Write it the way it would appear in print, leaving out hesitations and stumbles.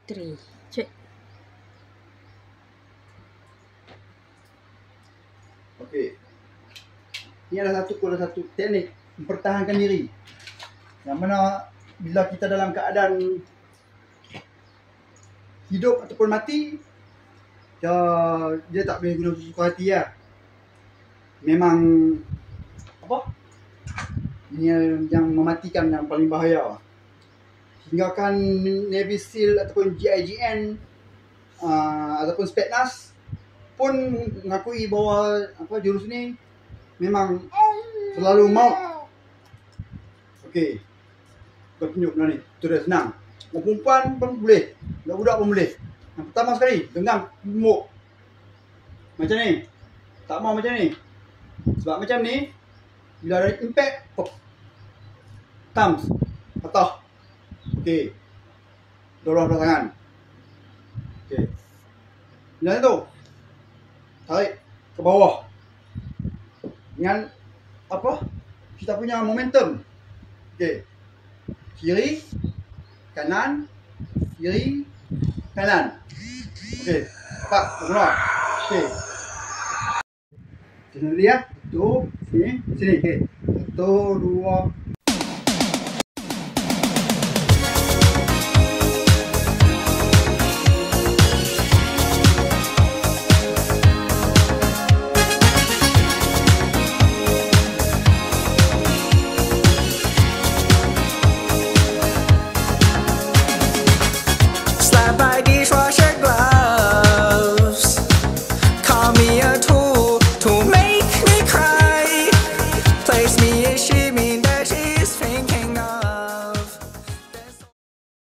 3. Cek. Okey. Ini adalah satu teknik mempertahankan diri. Yang mana bila kita dalam keadaan hidup ataupun mati, dia tak boleh guna suka hati lah. Memang apa? Ini yang mematikan, yang paling bahaya. Hingga kan Navy SEAL ataupun GIGN ataupun Spetsnaz pun mengakui bahawa jurus ni memang selalu maut. Okey. Kau tunjuk ni. Itu dah senang. Perempuan pun boleh. Budak-budak pun boleh. Yang pertama sekali, genggam gemuk. Macam ni. Tak mau macam ni. Sebab macam ni, bila ada impact, thumbs, patah. Okey. Dorong belah tangan. Okey. Bila tu, tarik ke bawah. Dengan apa? Kita punya momentum. Okey. Kiri, kanan, kiri, kanan. Okey. Cepat, keluar. Okey. Sini dia. Tu, sini, sini. Okey. 1, 2,